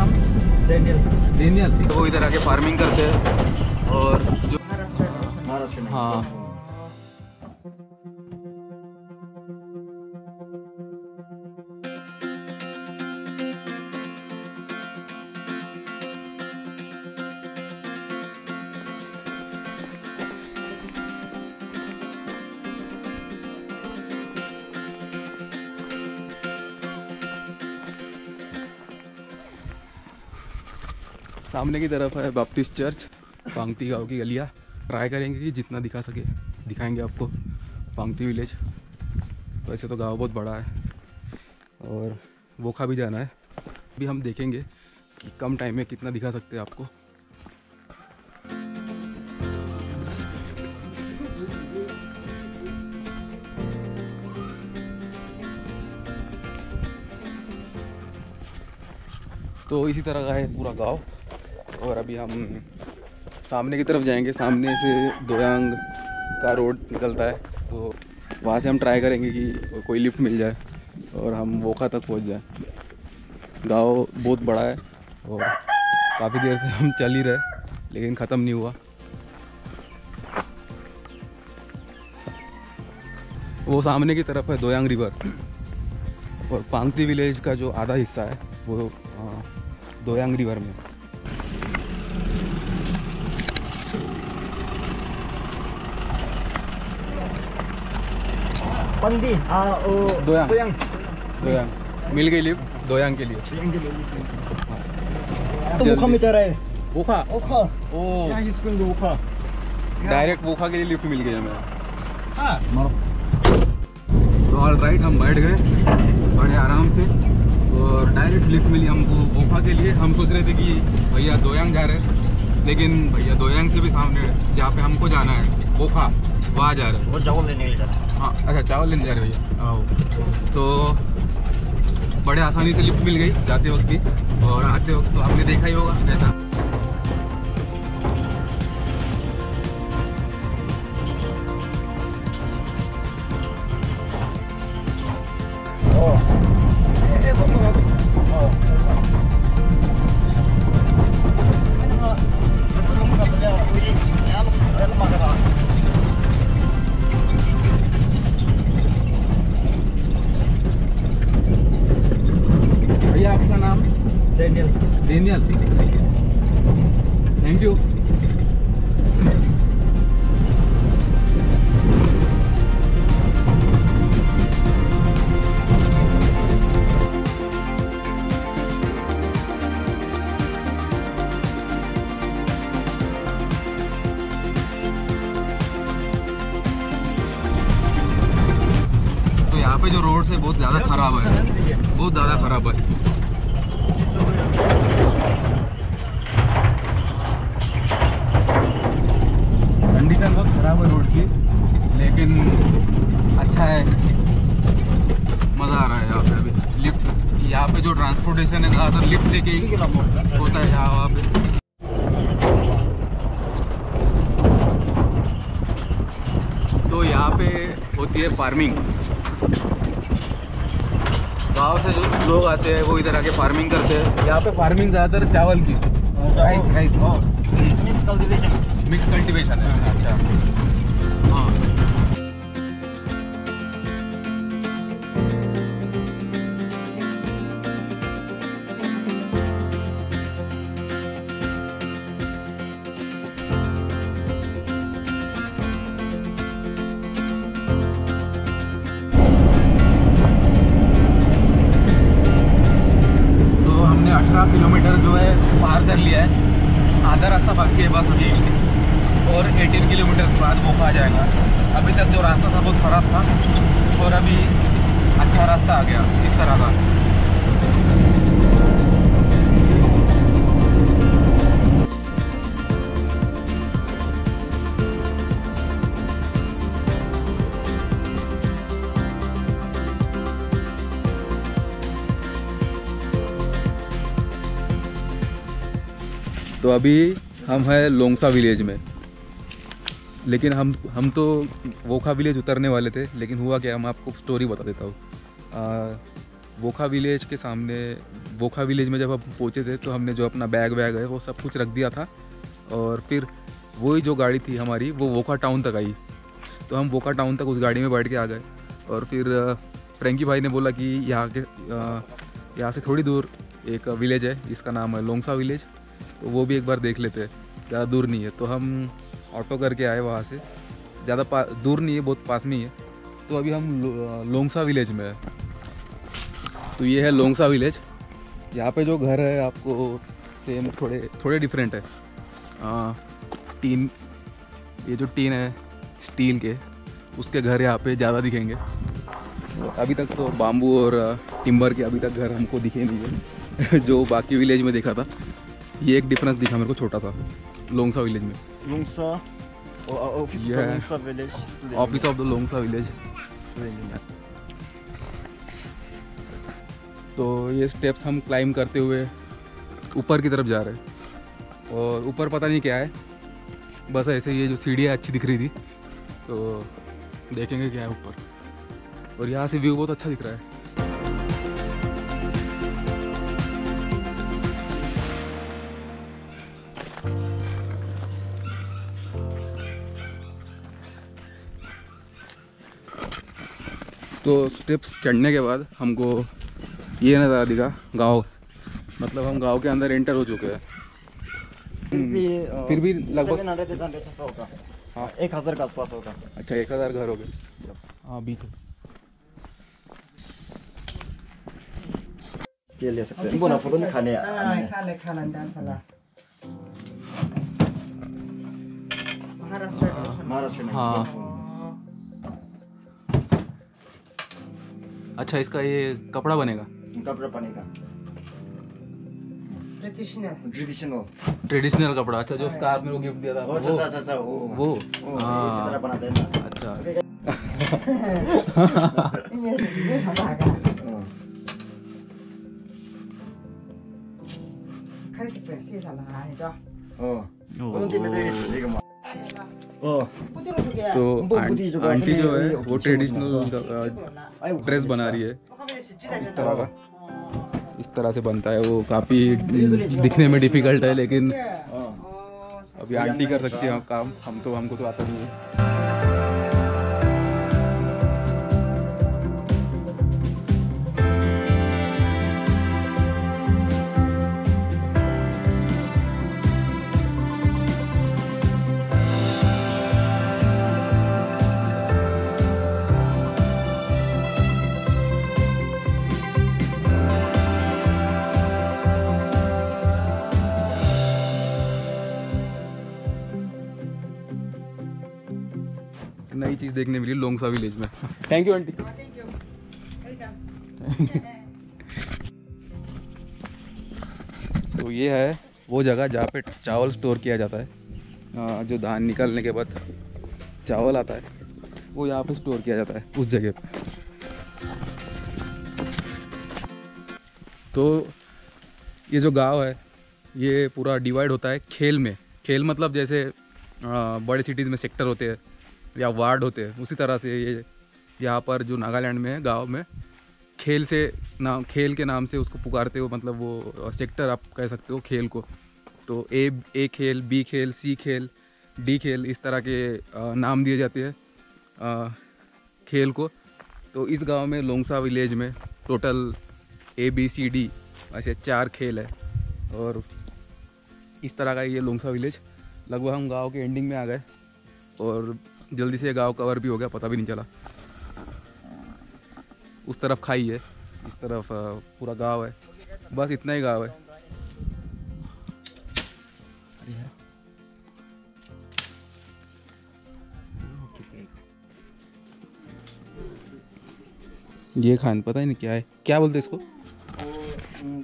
नाम? Daniel. Daniel. वो इधर आके फार्मिंग करते हैं और जो महाराष्ट्र में। हाँ सामने की तरफ है बैप्टिस्ट चर्च, पांगती गांव की गलियाँ। ट्राई करेंगे कि जितना दिखा सके दिखाएंगे आपको पांगती विलेज। वैसे तो गांव बहुत बड़ा है और वोखा भी जाना है। अभी हम देखेंगे कि कम टाइम में कितना दिखा सकते हैं आपको। तो इसी तरह का है पूरा गांव। और अभी हम सामने की तरफ जाएंगे। सामने से दोयांग का रोड निकलता है, तो वहाँ से हम ट्राई करेंगे कि कोई लिफ्ट मिल जाए और हम वोखा तक पहुँच जाए। गांव बहुत बड़ा है और काफ़ी देर से हम चल ही रहे लेकिन ख़त्म नहीं हुआ। वो सामने की तरफ है दोयांग रिवर और पांगती विलेज का जो आधा हिस्सा है वो दोयांग रिवर में। पंदी दोयांग मिल गई लिफ्ट दोयांग के लिए। तो वोखा में जा रहा है। वोखा ओ यहाँ स्कूल में वोखा। डायरेक्ट वोखा के लिए लिफ्ट मिल गई हमें। तो ऑल राइट, हम बैठ गए बड़े आराम से और डायरेक्ट लिफ्ट मिली हमको वोखा के लिए। हम सोच रहे थे कि भैया दोयांग जा रहे हैं, लेकिन भैया दोयांग से भी सामने जहाँ पे हमको जाना है वोखा, वहाँ जा रहे हैं। वो चावल लेने जा रहा है। हाँ अच्छा, चावल लेने जा रहे भैया। आओ। तो बड़े आसानी से लिफ्ट मिल गई जाते वक्त भी, और आते वक्त तो आपने देखा ही होगा कैसा। भैया आपका नाम? डेनियल। Daniel, thank you. तो यहाँ पे जो रोड है बहुत ज़्यादा खराब है, बहुत ज़्यादा खराब है। कंडीशन बहुत खराब है रोड की, लेकिन अच्छा है, मज़ा आ रहा है यहाँ पे। अभी लिफ्ट, यहाँ पे जो ट्रांसपोर्टेशन है ज़्यादातर लिफ्ट लेके ही होता है यहाँ पे। तो यहाँ पे होती है फार्मिंग। गाँव से जो लोग आते हैं वो इधर आके फार्मिंग करते हैं। यहाँ पे फार्मिंग ज़्यादातर चावल की, राइस मिक्स कल्टीवेशन है। अच्छा हाँ। तो हमने 18 किलोमीटर जो है पार कर लिया है, आधा रास्ता बाकी है बस अभी, और 18 किलोमीटर के बाद वोखा आ जाएगा। अभी तक जो रास्ता था बहुत ख़राब था और अभी अच्छा रास्ता आ गया इस तरह का। तो अभी हम हैं लोंगसा विलेज में, लेकिन हम तो वोखा विलेज उतरने वाले थे, लेकिन हुआ क्या, हम आपको स्टोरी बता देता हूँ। वोखा विलेज के सामने, वोखा विलेज में जब हम पहुँचे थे तो हमने जो अपना बैग है वो सब कुछ रख दिया था, और फिर वही जो गाड़ी थी हमारी वो वोखा टाउन तक आई। तो हम वोखा टाउन तक उस गाड़ी में बैठ के आ गए, और फिर फ्रेंकी भाई ने बोला कि यहाँ से थोड़ी दूर एक विलेज है, इसका नाम है लोंगसा विलेज, तो वो भी एक बार देख लेते हैं, ज़्यादा दूर नहीं है। तो हम ऑटो करके आए वहाँ से, ज़्यादा दूर नहीं है, बहुत पास में ही है। तो अभी हम लोंगसा विलेज में है। तो ये है लोंगसा विलेज। यहाँ पे जो घर है आपको सेम थोड़े डिफरेंट है। टीन, ये जो टीन है स्टील के, उसके घर यहाँ पे ज़्यादा दिखेंगे। अभी तक तो बाम्बू और टिम्बर के अभी तक घर हमको दिखे नहीं है जो बाकी विलेज में देखा था। ये एक डिफरेंस दिखा मेरे को छोटा सा लोंगसा विलेज में। Lungsa, office Yeah. of Lungsa village. Office of the Lungsa village. तो ये स्टेप्स हम क्लाइम करते हुए ऊपर की तरफ जा रहे हैं, और ऊपर पता नहीं क्या है, बस ऐसे ये जो सीढ़ियाँ अच्छी दिख रही थी, तो देखेंगे क्या है ऊपर। और यहाँ से व्यू बहुत अच्छा दिख रहा है। तो स्टेप्स चढ़ने के बाद हमको ये नज़ारा दिखा गांव, मतलब हम गांव के अंदर एंटर हो चुके हैं। फिर भी लगभग 700 होगा। हाँ 1000 के आसपास होगा। अच्छा 1000 घर हो गए। हाँ बीच ये ले सकते हैं। बोना फुकन खाने महाराष्ट्र में। हाँ अच्छा, इसका ये कपड़ा बनेगा, कपड़ा बनेगा ट्रेडिशनल कपड़ा। अच्छा जो स्कार्फ मेरे को गिफ्ट दिया था वो इसी तरह बनाते हैं ना। अच्छा तो आंटी जो है वो ट्रेडिशनल ड्रेस बना रही है, इस तरह का, इस तरह से बनता है वो। काफ़ी दिखने में डिफिकल्ट है, लेकिन अभी आंटी कर सकती है काम, हमको तो आता नहीं है। नई चीज़ देखने मिली लोंगसा विलेज में। Thank you aunty. तो ये है वो जगह जहाँ पे चावल स्टोर किया जाता है। जो धान निकलने के बाद चावल आता है वो यहाँ पे स्टोर किया जाता है उस जगह पे। तो ये जो गांव है ये पूरा डिवाइड होता है खेल में। खेल मतलब जैसे बड़े सिटीज़ में सेक्टर होते हैं या वार्ड होते हैं, उसी तरह से ये यहाँ पर जो नागालैंड में है गांव में खेल के नाम से उसको पुकारते हो, मतलब वो सेक्टर आप कह सकते हो खेल को। तो ए खेल, बी खेल, सी खेल, डी खेल, इस तरह के नाम दिए जाते हैं खेल को। तो इस गांव में लोंगसा विलेज में टोटल ABCD ऐसे 4 खेल है, और इस तरह का ये लोंगसा विलेज। लगभग हम गांव के एंडिंग में आ गए और जल्दी से गांव कवर भी हो गया, पता भी नहीं चला। उस तरफ खाई है, इस तरफ पूरा गांव है, बस इतना ही गांव है। ये खान पता ही नहीं क्या है, क्या बोलते हैं इसको?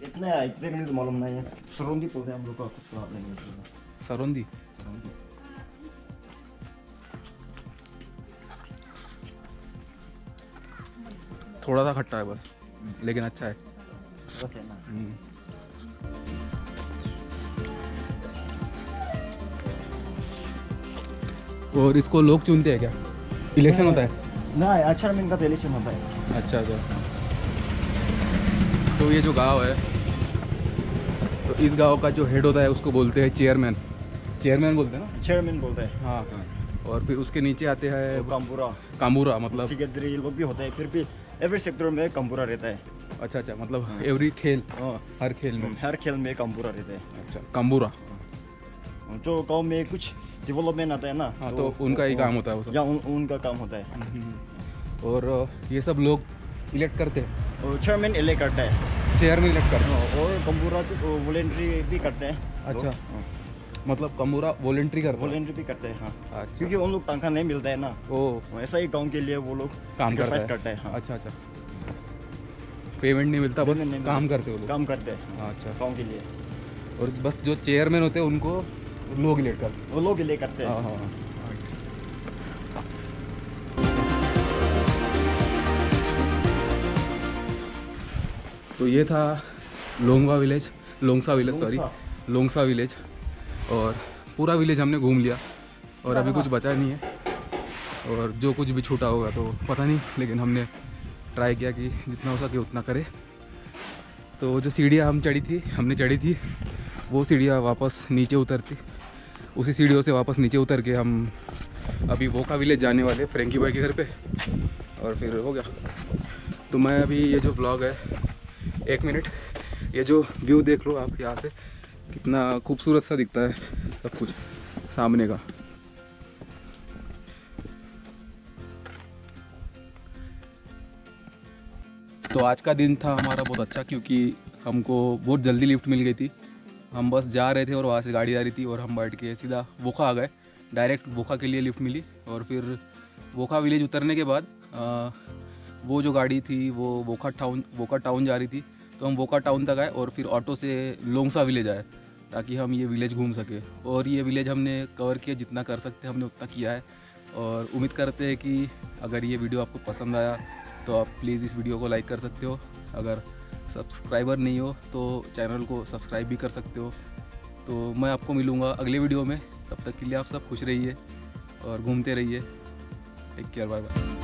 इतने मालूम नहीं है। सरोंदी बोलते हैं हम लोग का, कुछ प्रॉब्लम नहीं है। सरोंदी। थोड़ा सा खट्टा है बस, लेकिन अच्छा है। और इसको लोग चुनते हैं क्या? इलेक्शन होता है? नहीं, अच्छा में इनका इलेक्शन होता है। अच्छा अच्छा। तो ये जो गांव है, तो इस गांव का जो हेड होता है उसको बोलते हैं चेयरमैन। चेयरमैन बोलते हैं ना? चेयरमैन बोलते हैं। हाँ। और फिर उसके नीचे आते हैं काम्बुरा। काम्बुरा मतलब सेक्रेटरी लोग भी होते हैं, फिर भी एवरी सेक्टर में काम्बुरा रहता है। अच्छा अच्छा, मतलब एवरी खेल, हर खेल में, हर खेल में काम्बुरा रहता है। अच्छा काम्बुरा। जो गांव में कुछ डेवलपमेंट आता है ना, हाँ, तो उनका ही काम होता है वो सब। या उनका काम होता है। और ये सब लोग इलेक्ट करते हैं, और चेयरमैन इलेक्ट करता है, चेयरमैन इलेक्ट करते हैं। और काम्बुरा तो वॉलंटरी भी करते हैं। अच्छा, मतलब काम्बुरा वॉलंटरी करते हैं? वॉलंटरी भी करते हैं, हाँ। अच्छा, क्योंकि उन लोग तनख्वाह नहीं मिलता है ना, ओ ऐसा ही गांव के लिए वो लोग काम करते हैं। हाँ। अच्छा अच्छा, पेमेंट नहीं मिलता, बस काम करते हो लोग? काम करते हैं, अच्छा, गांव के लिए। और बस जो चेयरमैन होते हैं उनको लोग इलेक्ट करते हैं? वो लोग इलेक्ट करते हैं। हाँ हाँ। तो ये था लोंगसा विलेज, और पूरा विलेज हमने घूम लिया और अभी कुछ बचा नहीं है, और जो कुछ भी छूटा होगा तो पता नहीं, लेकिन हमने ट्राई किया कि जितना हो सके उतना करे। तो जो सीढ़ियाँ हमने चढ़ी थी वो सीढ़ियाँ वापस नीचे उतरती, उसी सीढ़ियों से वापस नीचे उतर के हम अभी वोका विलेज जाने वाले, फ्रेंकी भाई के घर पे, और फिर हो गया। तो मैं अभी ये जो ब्लॉग है, 1 मिनट, ये जो व्यू देख लो आप यहाँ से, कितना खूबसूरत सा दिखता है सब कुछ सामने का। तो आज का दिन था हमारा बहुत अच्छा, क्योंकि हमको बहुत जल्दी लिफ्ट मिल गई थी। हम बस जा रहे थे और वहाँ से गाड़ी आ रही थी और हम बैठ के सीधा वोका आ गए, डायरेक्ट वोका के लिए लिफ्ट मिली। और फिर वोका विलेज उतरने के बाद वो जो गाड़ी थी वो वोका टाउन जा रही थी, तो हम वोका टाउन तक आए और फिर ऑटो से लोंगसा विलेज आए ताकि हम ये विलेज घूम सके। और ये विलेज हमने कवर किया, जितना कर सकते हमने उतना किया है। और उम्मीद करते हैं कि अगर ये वीडियो आपको पसंद आया तो आप प्लीज़ इस वीडियो को लाइक कर सकते हो। अगर सब्सक्राइबर नहीं हो तो चैनल को सब्सक्राइब भी कर सकते हो। तो मैं आपको मिलूँगा अगले वीडियो में, तब तक के लिए आप सब खुश रहिए और घूमते रहिए। Take care, bye bye.